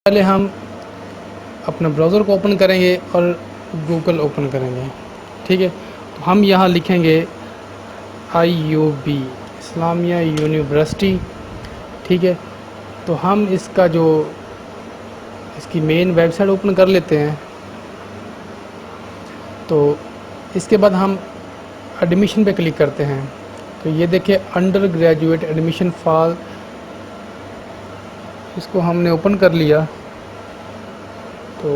पहले हम अपना ब्राउज़र को ओपन करेंगे और गूगल ओपन करेंगे। ठीक है, तो हम यहाँ लिखेंगे IUB इस्लामिया यूनिवर्सिटी। ठीक है, तो हम इसकी मेन वेबसाइट ओपन कर लेते हैं। तो इसके बाद हम एडमिशन पे क्लिक करते हैं। तो ये देखिए अंडर ग्रेजुएट एडमिशन फॉर, इसको हमने ओपन कर लिया। तो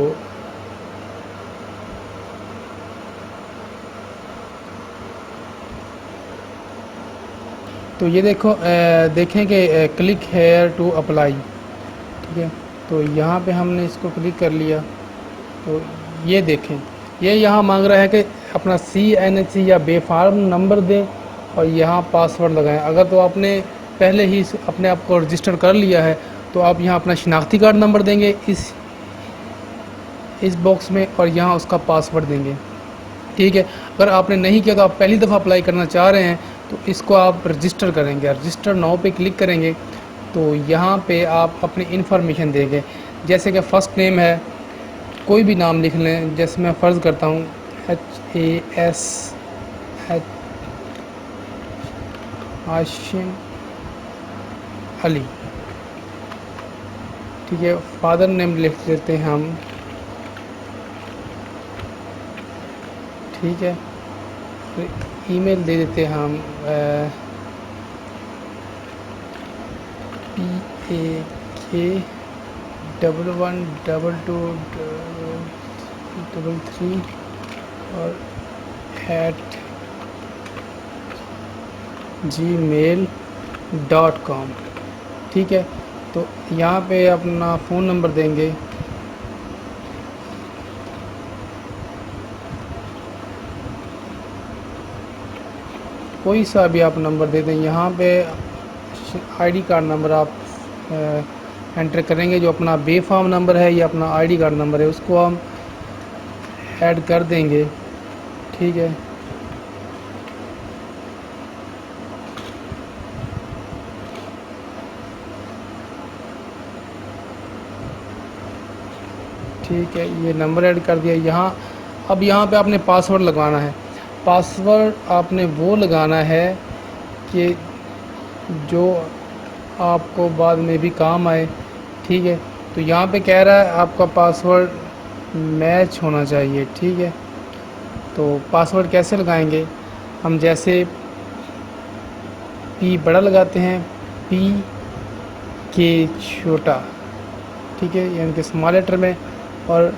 ये देखें कि क्लिक हेयर टू अप्लाई। ठीक है, तो यहाँ पे हमने इसको क्लिक कर लिया। तो ये देखें, ये यहाँ मांग रहा है कि अपना CNC या बेफार्म नंबर दें और यहाँ पासवर्ड लगाएं। अगर तो आपने पहले ही अपने आप को रजिस्टर कर लिया है तो आप यहाँ अपना शिनाख्ती कार्ड नंबर देंगे इस बॉक्स में और यहाँ उसका पासवर्ड देंगे। ठीक है, अगर आपने नहीं किया तो आप पहली दफ़ा अप्लाई करना चाह रहे हैं तो इसको आप रजिस्टर करेंगे। रजिस्टर नाउ पे क्लिक करेंगे तो यहाँ पे आप अपनी इन्फॉर्मेशन देंगे, जैसे कि फ़र्स्ट नेम है, कोई भी नाम लिख लें। जैसे मैं फ़र्ज़ करता हूँ HAS हाशिम अली। ठीक है, फादर नेम लिख लेते हैं हम। ठीक है, ईमेल दे देते हैं हम PAK112233 और @gmail.com। ठीक है, तो यहाँ पे अपना फ़ोन नंबर देंगे। कोई सा भी आप नंबर दे दें। यहाँ पे ID कार्ड नंबर आप एंटर करेंगे, जो अपना बेफार्म नंबर है या अपना ID कार्ड नंबर है उसको हम ऐड कर देंगे। ठीक है, ठीक है, ये नंबर ऐड कर दिया। अब यहाँ पे आपने पासवर्ड लगवाना है। पासवर्ड आपने वो लगाना है कि जो आपको बाद में भी काम आए। ठीक है, तो यहाँ पे कह रहा है आपका पासवर्ड मैच होना चाहिए। ठीक है, तो पासवर्ड कैसे लगाएंगे हम, जैसे P बड़ा लगाते हैं, PK छोटा। ठीक है, यानी कि स्मॉल लेटर में, और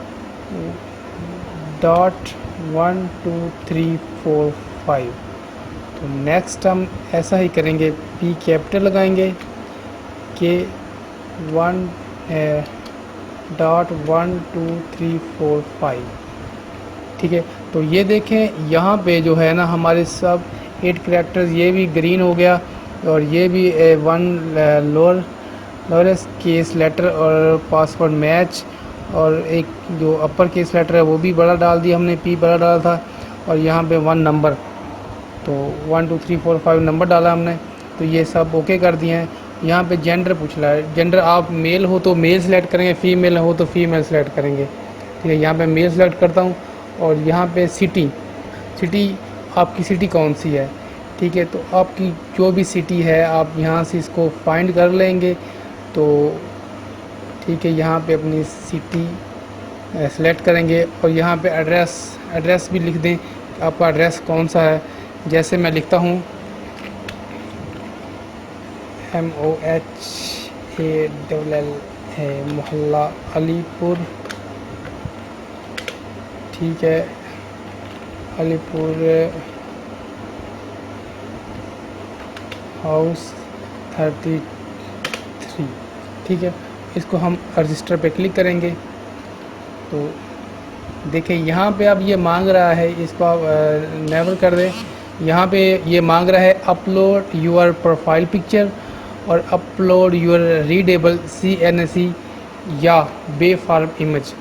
.12345। तो नेक्स्ट हम ऐसा ही करेंगे, P कैपिटल लगाएंगे, K1.12345। ठीक है, तो ये देखें यहाँ पे जो है ना हमारे सब 8 कैरेक्टर्स, ये भी ग्रीन हो गया और ये भी 1 लोअर केस लेटर और पासवर्ड मैच, और एक जो अपर केस लेटर है वो भी बड़ा डाल दिया हमने, P बड़ा डाला था, और यहाँ पे 1 नंबर, तो 1 2 3 4 5 नंबर डाला हमने। तो ये सब ओके कर दिए हैं। यहाँ पे जेंडर पूछ रहा है, जेंडर आप मेल हो तो मेल सेलेक्ट करेंगे, फीमेल हो तो फीमेल सेलेक्ट करेंगे। ठीक है, यहाँ पे मेल सेलेक्ट करता हूँ। और यहाँ पे सिटी आपकी सिटी कौन सी है। ठीक है, तो आपकी जो भी सिटी है आप यहाँ से इसको फाइंड कर लेंगे। तो ठीक है, यहाँ पे अपनी सिटी सेलेक्ट करेंगे और यहाँ पे एड्रेस भी लिख दें, आपका एड्रेस कौन सा है। जैसे मैं लिखता हूँ MOHALL है, मोहल्ला अलीपुर। ठीक है, अलीपुर हाउस 33। ठीक है, इसको हम रजिस्टर पे क्लिक करेंगे। तो देखिए यहाँ पे अब ये मांग रहा है, इसको आप नेवर कर दें। यहाँ पे ये मांग रहा है अपलोड योर प्रोफाइल पिक्चर और अपलोड योर रीडेबल CNC या बेफार्म इमेज।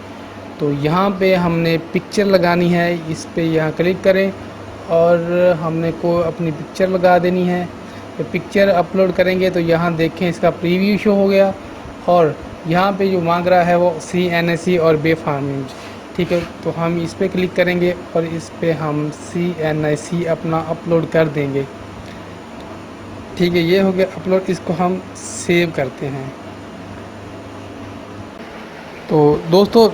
तो यहाँ पे हमने पिक्चर लगानी है, इस पे यहाँ क्लिक करें और हमने को अपनी पिक्चर लगा देनी है। तो पिक्चर अपलोड करेंगे तो यहाँ देखें इसका प्रीव्यू शो हो गया और यहाँ पे जो मांग रहा है वो CNAC और बे फार्मिंग, ठीक है। तो हम इस पर क्लिक करेंगे और इस पे हम CNAC अपना अपलोड कर देंगे, ठीक है। ये हो गया अपलोड, इसको हम सेव करते हैं। तो दोस्तों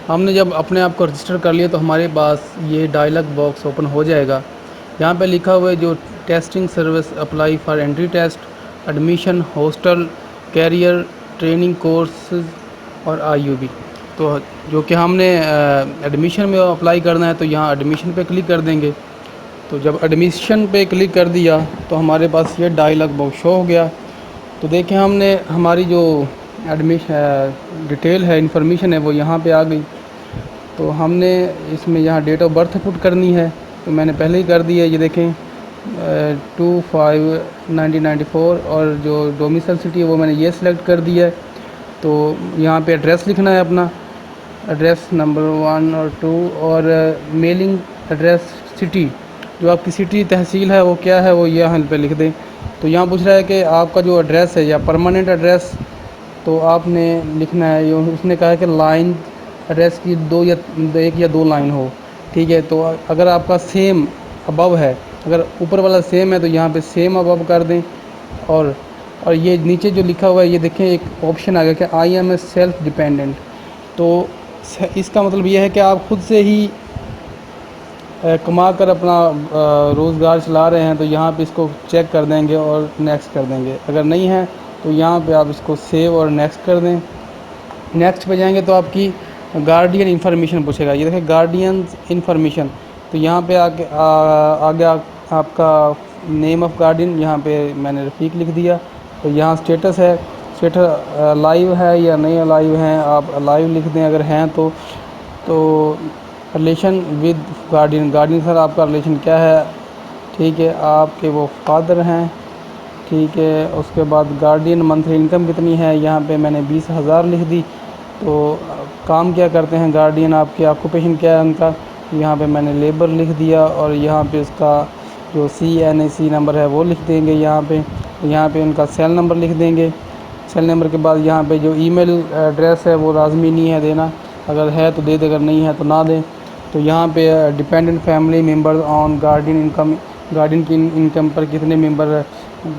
हमने जब अपने आप को रजिस्टर कर लिया तो हमारे पास ये डायलॉग बॉक्स ओपन हो जाएगा। यहाँ पे लिखा हुआ है जो testing service apply for entry test, admission, hostel, career, training courses और IUB। तो जो कि हमने एडमिशन में अप्लाई करना है तो यहाँ एडमिशन पे क्लिक कर देंगे। तो जब एडमिशन पे क्लिक कर दिया तो हमारे पास ये डायलॉग बॉक्स शो हो गया। तो देखें हमने हमारी जो एडमिशन डिटेल है, इंफॉर्मेशन है, वो यहाँ पे आ गई। तो हमने इसमें यहाँ डेट ऑफ बर्थ पुट करनी है, तो मैंने पहले ही कर दी है। ये देखें 2/5/1994 और जो डोमिसाइल सिटी है वो मैंने ये सिलेक्ट कर दिया है। तो यहाँ पे एड्रेस लिखना है अपना, एड्रेस नंबर 1 और 2, और मेलिंग एड्रेस सिटी, जो आपकी सिटी तहसील है वो क्या है वो यहाँ पे लिख दें। तो यहाँ पूछ रहा है कि आपका जो एड्रेस है या परमानेंट एड्रेस, तो आपने लिखना है, ये उसने कहा है कि लाइन एड्रेस की 1 या 2 लाइन हो, ठीक है। तो अगर आपका सेम अबव है, अगर ऊपर वाला सेम है तो यहाँ पे सेम अबव कर दें। और ये नीचे जो लिखा हुआ है ये देखें, एक ऑप्शन आ गया कि I am a self dependent. तो इसका मतलब ये है कि आप खुद से ही कमा कर अपना रोज़गार चला रहे हैं। तो यहाँ पे इसको चेक कर देंगे और नेक्स्ट कर देंगे। अगर नहीं है तो यहाँ पे आप इसको सेव और नेक्स्ट कर दें। नेक्स्ट पे जाएंगे तो आपकी गार्डियन इन्फॉर्मेशन पूछेगा। ये देखिए गार्डियन इन्फॉर्मेशन, तो यहाँ पे आगे आपका नेम ऑफ़ गार्डियन, यहाँ पे मैंने रफ़ीक लिख दिया। तो यहाँ स्टेटस है, स्टेटस लाइव है या नहीं अलाइव हैं, आप अलाइव लिख दें अगर हैं तो relation with guardian, guardian sir आपका रिलेशन क्या है, ठीक है, आपके वो फादर हैं, ठीक है। उसके बाद गार्डियन मंथली इनकम कितनी है, यहाँ पे मैंने 20,000 लिख दी। तो काम क्या करते हैं गार्डियन, आपके ऑक्यूपेशन क्या है उनका, यहाँ पे मैंने लेबर लिख दिया। और यहाँ पे उसका जो CNAC नंबर है वो लिख देंगे यहाँ पे उनका सेल नंबर लिख देंगे। सेल नंबर के बाद यहाँ पे जो ईमेल एड्रेस है वो लाजमी नहीं है देना, अगर है तो दे दे, अगर नहीं है तो ना दें। तो यहाँ पे dependent family member on guardian income, guardian की इनकम पर कितने मेंबर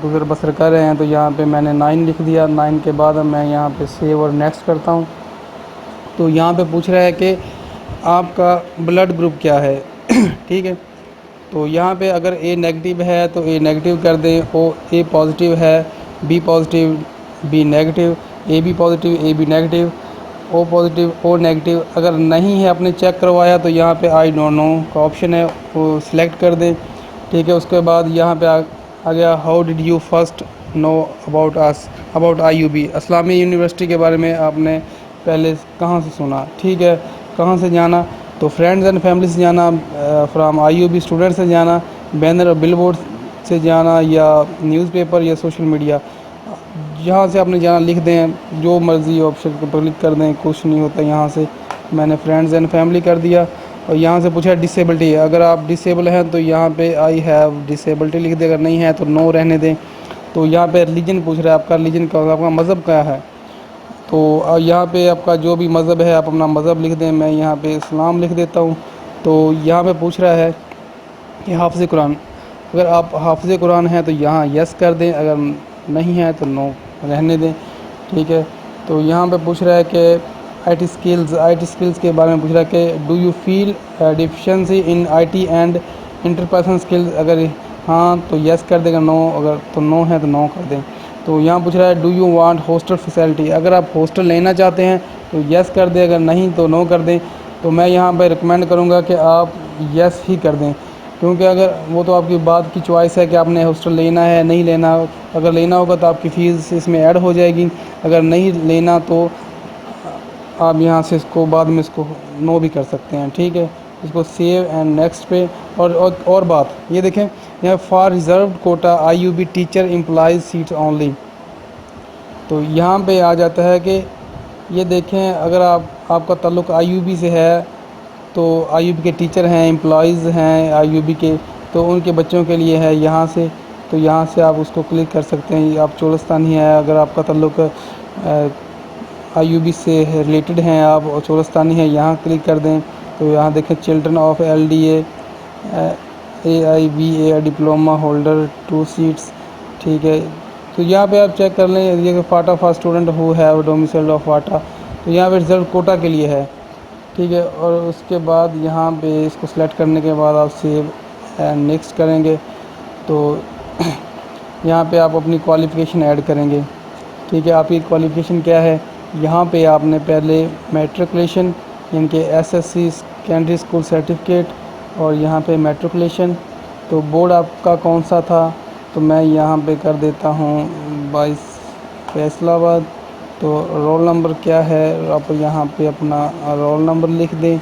गुजर बसर कर रहे हैं, तो यहाँ पे मैंने 9 लिख दिया। 9 के बाद मैं यहाँ पे सेव और नेक्स्ट करता हूँ। तो यहाँ पे पूछ रहा है कि आपका ब्लड ग्रुप क्या है ठीक है। तो यहाँ पे अगर A नेगेटिव है तो A नेगेटिव कर दें, A पॉजिटिव है, B positive, B negative, AB positive, AB negative, O positive, O negative. अगर नहीं है, आपने चेक करवाया, तो यहाँ पे आई डोंट नो का ऑप्शन है वो सिलेक्ट कर दें, ठीक है। उसके बाद यहाँ पे आ गया how did you first know about us, about IUB, Islami university के बारे में आपने पहले कहाँ से सुना, ठीक है, कहाँ से जाना, तो फ्रेंड्स एंड फैमिली से जाना, फ्रॉम IUB स्टूडेंट से जाना, बैनर और बिलबोर्ड से जाना, या न्यूज़पेपर या सोशल मीडिया, जहाँ से आपने जाना लिख दें, जो मर्ज़ी ऑप्शन पर क्लिक कर दें, कुछ नहीं होता। यहाँ से मैंने फ्रेंड्स एंड फैमिली कर दिया। और यहाँ से पूछा डिसेबिलिटी, अगर आप डिसेबल हैं तो यहाँ पे आई हैव डिसेबिलिटी लिख दें, अगर नहीं है तो नो रहने दें। तो यहाँ पे रिलीजन पूछ रहा है, आपका रिलीजन क्या, आपका मज़हब क्या है। तो यहाँ पे आपका जो भी मज़हब है आप अपना मज़हब लिख दें, मैं यहाँ पे इस्लाम लिख देता हूँ। तो यहाँ पे पूछ रहा है कि हाफ़िज़ कुरान, अगर आप हाफ़िज़ कुरान हैं तो यहाँ यस कर दें, अगर नहीं है तो नो रहने दें, ठीक है। तो यहाँ पे पूछ रहा है कि IT स्किल्स के बारे में पूछ रहा है कि do you feel deficiency in IT and interpersonal skills, अगर हाँ तो यस कर देगा, नो अगर तो नो है तो नो कर दें। तो यहाँ पूछ रहा है do you want hostel facility, अगर आप हॉस्टल लेना चाहते हैं तो यस कर दें, अगर नहीं तो नो कर दें। तो मैं यहाँ पर रिकमेंड करूँगा कि आप यस ही कर दें, क्योंकि अगर वो तो आपकी बात की चॉइस है कि आपने हॉस्टल लेना है नहीं लेना। अगर लेना होगा तो आपकी फ़ीस इसमें ऐड हो जाएगी, अगर नहीं लेना तो आप यहाँ से इसको बाद में इसको नो भी कर सकते हैं, ठीक है। इसको सेव एंड नेक्स्ट पे। और बात ये देखें यहाँ for reserved quota IUB teacher employees seats only, तो यहाँ पे आ जाता है कि ये देखें अगर आपका ताल्लुक़ IUB से है तो IUB के टीचर हैं, एम्प्लॉइज़ हैं IUB के, तो उनके बच्चों के लिए है यहाँ से। तो यहाँ से आप उसको क्लिक कर सकते हैं। आप चोलस्तानी है, अगर आपका ताल्लुक़ आईयूबी से रिलेटेड हैं आप और चोरस्तानी है, यहाँ क्लिक कर दें तो यहाँ देखें children of LDA AIBA diploma holder 2 seats, ठीक है। तो यहाँ पे आप चेक कर लें ये FATA for student who have domicile of FATA, तो यहाँ पे रिजल्ट कोटा के लिए है, ठीक है। और उसके बाद यहाँ पे इसको सेलेक्ट करने के बाद आप सेव एंड नेक्स्ट करेंगे तो यहाँ पे आप अपनी क्वालिफ़िकेशन ऐड करेंगे, ठीक है। आपकी क्वालिफ़िकेशन क्या है, यहाँ पे आपने पहले मैट्रिकुलेशन यानी कि SSC सेकेंडरी स्कूल सर्टिफिकेट और यहाँ पे मैट्रिकुलेशन, तो बोर्ड आपका कौन सा था, तो मैं यहाँ पे कर देता हूँ 22 फैसलाबाद। तो रोल नंबर क्या है, आप यहाँ पे अपना रोल नंबर लिख दें,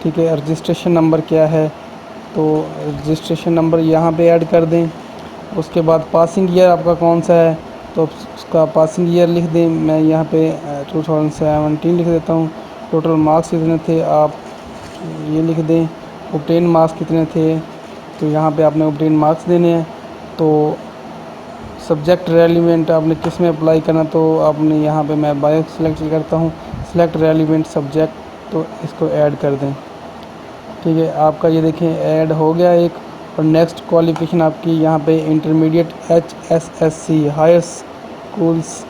ठीक है। रजिस्ट्रेशन नंबर क्या है, तो रजिस्ट्रेशन नंबर यहाँ पे ऐड कर दें। उसके बाद पासिंग ईयर आपका कौन सा है, तो उसका पासिंग ईयर लिख दें, मैं यहाँ पे 2017 लिख देता हूँ। टोटल मार्क्स कितने थे आप ये लिख दें, ऑब्टेन मार्क्स कितने थे, तो यहाँ पे आपने ऑब्टेन मार्क्स देने हैं। तो सब्जेक्ट रेलिवेंट आपने किस में अप्लाई करना, तो आपने यहाँ पे मैं बायो सेलेक्ट करता हूँ, सेलेक्ट रेलिवेंट सब्जेक्ट, तो इसको ऐड कर दें, ठीक है। आपका ये देखें ऐड हो गया एक। और नेक्स्ट क्वालिफ़िकेशन आपकी यहाँ पे intermediate HSSC higher schools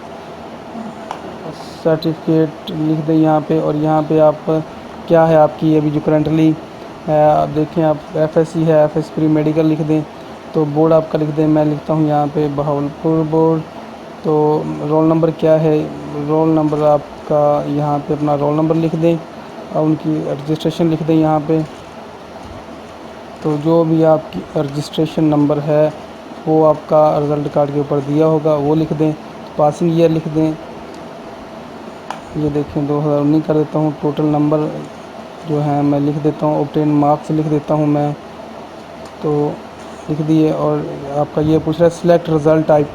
certificate लिख दें यहाँ पे। और यहाँ पे आप क्या है आपकी अभी जो करंटली है, आप देखें आप FSC है, FS प्री मेडिकल लिख दें। तो बोर्ड आपका लिख दें, मैं लिखता हूँ यहाँ पे बहावलपुर बोर्ड। तो रोल नंबर क्या है, रोल नंबर आपका यहाँ पे अपना रोल नंबर लिख दें और उनकी रजिस्ट्रेशन लिख दें यहाँ पे। तो जो भी आपकी रजिस्ट्रेशन नंबर है वो आपका रिज़ल्ट कार्ड के ऊपर दिया होगा वो लिख दें। पासिंग ईयर लिख दें, ये देखें 2019 कर देता हूँ। टोटल नंबर जो है मैं लिख देता हूँ, ऑब्टेन मार्क्स लिख देता हूँ मैं, तो लिख दिए। और आपका ये पूछ रहा है सिलेक्ट रिज़ल्ट टाइप,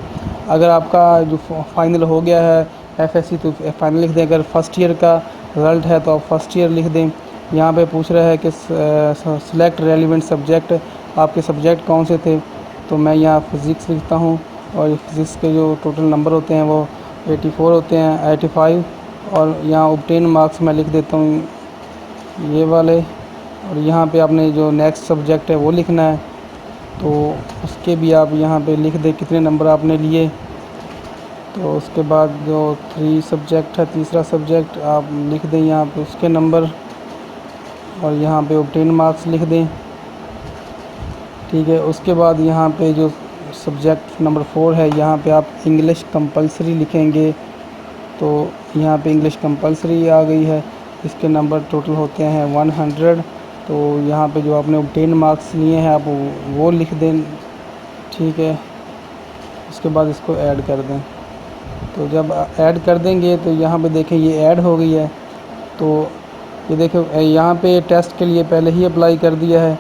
अगर आपका जो फाइनल हो गया है FSC तो फाइनल लिख दें, अगर फर्स्ट ईयर का रिज़ल्ट है तो आप फर्स्ट ईयर लिख दें। यहाँ पे पूछ रहा है कि सिलेक्ट रेलिवेंट सब्जेक्ट, आपके सब्जेक्ट कौन से थे, तो मैं यहाँ फ़िज़िक्स लिखता हूँ। और फिज़िक्स के जो टोटल नंबर होते हैं वो 84 होते हैं, 85। और यहाँ ऑब्टेन मार्क्स मैं लिख देता हूँ ये वाले। और यहाँ पे आपने जो नेक्स्ट सब्जेक्ट है वो लिखना है, तो उसके भी आप यहाँ पे लिख दें कितने नंबर आपने लिए। तो उसके बाद जो 3 सब्जेक्ट है, तीसरा सब्जेक्ट आप लिख दें यहाँ पे उसके नंबर, और यहाँ पे ऑब्टेन मार्क्स लिख दें, ठीक है। उसके बाद यहाँ पे जो सब्जेक्ट नंबर 4 है यहाँ पे आप इंग्लिश कंपलसरी लिखेंगे। तो यहाँ पे इंग्लिश कंपलसरी आ गई है, इसके नंबर टोटल होते हैं 100। तो यहाँ पे जो आपने ऑब्टेन मार्क्स लिए हैं आप वो लिख दें, ठीक है। उसके बाद इसको ऐड कर दें। तो जब ऐड कर देंगे तो यहाँ पे देखें ये ऐड हो गई है। तो ये देखो यहाँ पे टेस्ट के लिए पहले ही अप्लाई कर दिया है।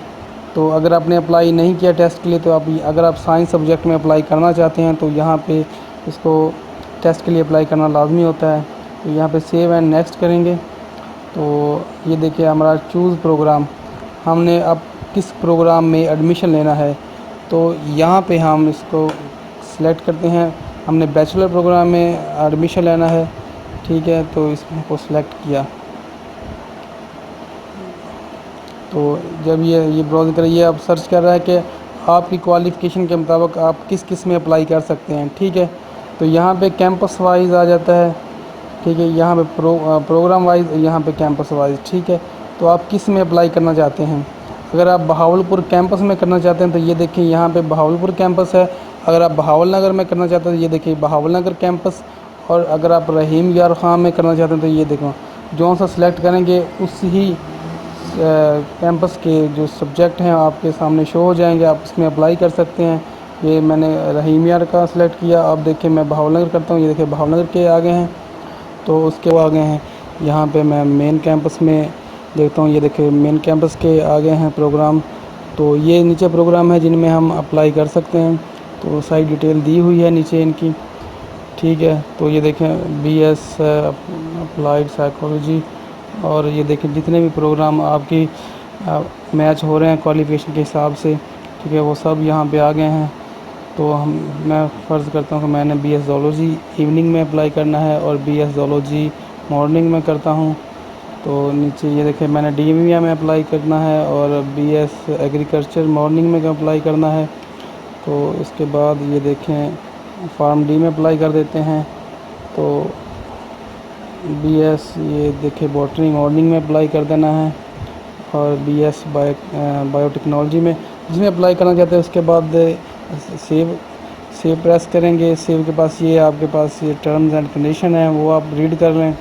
तो अगर आपने अप्लाई नहीं किया टेस्ट के लिए, तो आप अगर आप साइंस सब्जेक्ट में अप्लाई करना चाहते हैं तो यहाँ पे इसको टेस्ट के लिए अप्लाई करना लाजमी होता है। तो यहाँ पे सेव एंड नेक्स्ट करेंगे। तो ये देखिए हमारा चूज़ प्रोग्राम, हमने अब किस प्रोग्राम में एडमिशन लेना है, तो यहाँ पे हम इसको सिलेक्ट करते हैं। हमने बैचलर प्रोग्राम में एडमिशन लेना है, ठीक है। तो इसको सिलेक्ट किया। तो जब ये ब्राउज़ कर ये अब सर्च कर रहा है कि आपकी क्वालिफ़िकेशन के मुताबिक आप किस किस में अप्लाई कर सकते हैं, ठीक है। तो यहाँ पे कैंपस वाइज आ जाता है, ठीक है। यहाँ पे प्रोग्राम वाइज, यहाँ पे कैंपस वाइज, ठीक है। तो आप किस में अप्लाई करना चाहते हैं, अगर आप बहावलपुर कैंपस में करना चाहते हैं तो ये देखिए यहाँ पे बहावलपुर कैंपस है। अगर आप बहावल नगर में करना चाहते हैं तो ये देखिए बहावल नगर कैंपस। और अगर आप रहीम यार ख़ान में करना चाहते हैं तो ये देखो जो सा सिलेक्ट करेंगे उस ही कैंपस के जो सब्जेक्ट हैं आपके सामने शो हो जाएंगे, आप इसमें अप्लाई कर सकते हैं। ये मैंने रहीम यार का सिलेक्ट किया। अब देखिए मैं बहावल नगर करता हूँ, ये देखिए बहावल नगर के आगे हैं, तो उसके वो आगे हैं। यहाँ पे मैं मेन कैंपस में देखता हूँ, ये देखिए मेन कैंपस के आगे हैं प्रोग्राम। तो ये नीचे प्रोग्राम है जिनमें हम अप्लाई कर सकते हैं। तो सारी डिटेल दी हुई है नीचे इनकी, ठीक है। तो ये देखें BS अप्लाइड साइकोलॉजी, और ये देखें जितने भी प्रोग्राम आपकी मैच हो रहे हैं क्वालिफ़िकेशन के हिसाब से, ठीक है, वो सब यहाँ पे आ गए हैं। तो मैं फ़र्ज़ करता हूँ कि मैंने BS ज़ूलॉजी इवनिंग में अप्लाई करना है और BS ज़ूलॉजी मॉर्निंग में करता हूँ। तो नीचे ये देखें मैंने DVA में अप्लाई करना है और BS एग्रीकल्चर मॉर्निंग में अप्लाई करना है। तो इसके बाद ये देखें फार्म डी में अप्लाई कर देते हैं। तो BS ये देखें बॉटनी मॉर्निंग में अप्लाई कर देना है और BS बायोटेक्नोलॉजी में जिसमें अप्लाई करना चाहते हैं। उसके बाद सेव प्रेस करेंगे। सेव के पास ये आपके पास ये टर्म्स एंड कंडीशन है, वो आप रीड कर लें।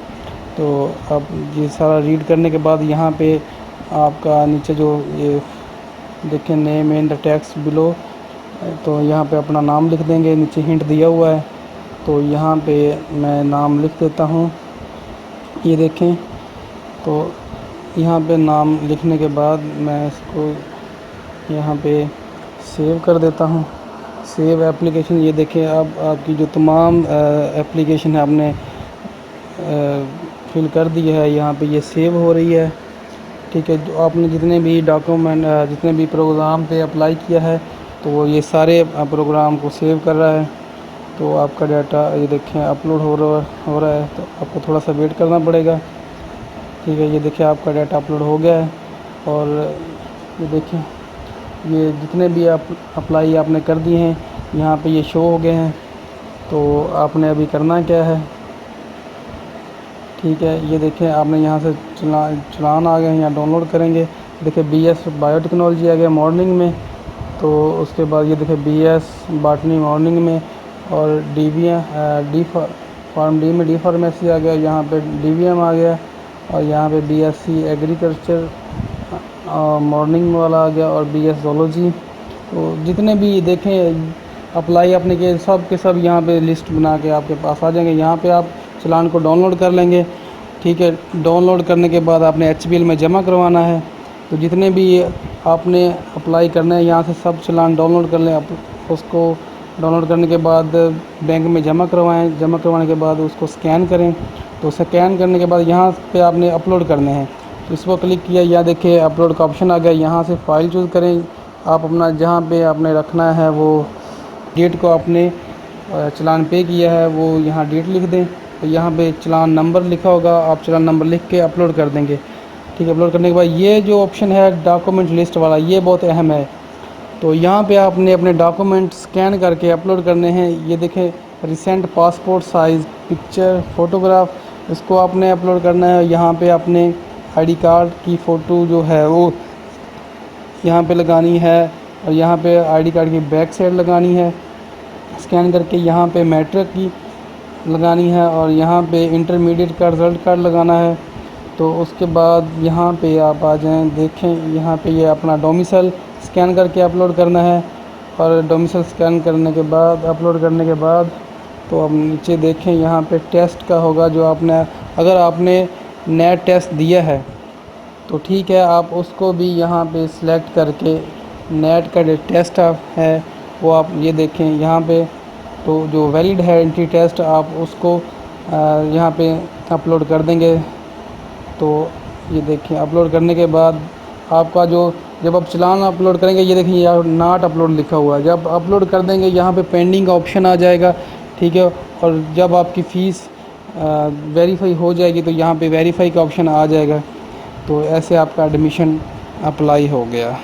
तो आप ये सारा रीड करने के बाद यहाँ पे आपका नीचे जो ये देखें name in the text below, तो यहाँ पे अपना नाम लिख देंगे। नीचे हिंट दिया हुआ है, तो यहाँ पे मैं नाम लिख देता हूँ। ये देखें, तो यहाँ पे नाम लिखने के बाद मैं इसको यहाँ पे सेव कर देता हूँ। सेव एप्लीकेशन, ये देखें अब आपकी जो तमाम एप्लीकेशन है आपने फिल कर दी है, यहाँ पे ये सेव हो रही है। ठीक है, जो आपने जितने भी डॉक्यूमेंट जितने भी प्रोग्राम पे अप्लाई किया है तो वो ये सारे प्रोग्राम को सेव कर रहा है। तो आपका डाटा ये देखें अपलोड हो रहा है, तो आपको थोड़ा सा वेट करना पड़ेगा। ठीक है, ये देखिए आपका डाटा अपलोड हो गया है। और ये देखें ये जितने भी आप अप्लाई आपने कर दिए हैं यहाँ पे ये शो हो गए हैं। तो आपने अभी करना क्या है, ठीक है, ये देखें आपने यहाँ से चलान आ गए, यहाँ डाउनलोड करेंगे। देखिए BS बायोटेक्नोलॉजी आ गया मॉर्निंग में। तो उसके बाद ये देखिए BS बॉटनी मॉर्निंग में और DVA फार्म डी में डी फार्मेसी आ गया, यहाँ पे DVM आ गया और यहाँ पे BSc एग्रीकल्चर मॉर्निंग वाला आ गया और BS ज़ूलॉजी। तो जितने भी देखें अप्लाई आपने किए सब के सब यहाँ पे लिस्ट बना के आपके पास आ जाएंगे। यहाँ पे आप चलान को डाउनलोड कर लेंगे। ठीक है, डाउनलोड करने के बाद आपने HBL में जमा करवाना है। तो जितने भी आपने अप्लाई करना है यहाँ से सब चलान डाउनलोड कर लें। उसको डाउनलोड करने के बाद बैंक में जमा करवाएं। जमा करवाने के बाद उसको स्कैन करें। तो स्कैन करने के बाद यहाँ पे आपने अपलोड करने हैं। तो इस पर क्लिक किया, यहाँ देखिए अपलोड का ऑप्शन आ गया। यहाँ से फ़ाइल चूज़ करें। आप अपना जहाँ पे आपने रखना है वो डेट को आपने चलान पे किया है वो यहाँ डेट लिख दें। तो यहाँ पे चलान नंबर लिखा होगा, आप चलान नंबर लिख के अपलोड कर देंगे। ठीक है, अपलोड करने के बाद ये जो ऑप्शन है डॉक्यूमेंट लिस्ट वाला, ये बहुत अहम है। तो यहाँ पे आपने अपने डॉक्यूमेंट स्कैन करके अपलोड करने हैं। ये देखें recent passport size picture photograph, इसको आपने अपलोड करना है। यहाँ पे आपने ID कार्ड की फ़ोटो जो है वो यहाँ पे लगानी है और यहाँ पे ID कार्ड की बैक साइड लगानी है स्कैन करके। यहाँ पे मैट्रिक की लगानी है और यहाँ पे इंटरमीडिएट का रिज़ल्ट कार्ड लगाना है। तो उसके बाद यहाँ पे आप आ जाएं, देखें यहाँ पे ये अपना डोमिसाइल स्कैन करके अपलोड करना है। और डोमिसाइल स्कैन करने के बाद अपलोड करने के बाद तो अब नीचे देखें यहाँ पे टेस्ट का होगा जो आपने, अगर आपने नेट टेस्ट दिया है तो ठीक है, आप उसको भी यहाँ पे सिलेक्ट करके नेट का जो टेस्ट है वो आप ये देखें यहाँ पे, तो जो वैलिड है एंट्री टेस्ट आप उसको यहाँ पे अपलोड कर देंगे। तो ये देखें अपलोड करने के बाद आपका जो जब आप चलान अपलोड करेंगे ये देखिए यहाँ नॉट अपलोड लिखा हुआ है। जब अपलोड कर देंगे यहाँ पे पेंडिंग का ऑप्शन आ जाएगा। ठीक है, और जब आपकी फ़ीस वेरीफाई हो जाएगी तो यहाँ पे वेरीफाई का ऑप्शन आ जाएगा। तो ऐसे आपका एडमिशन अप्लाई हो गया।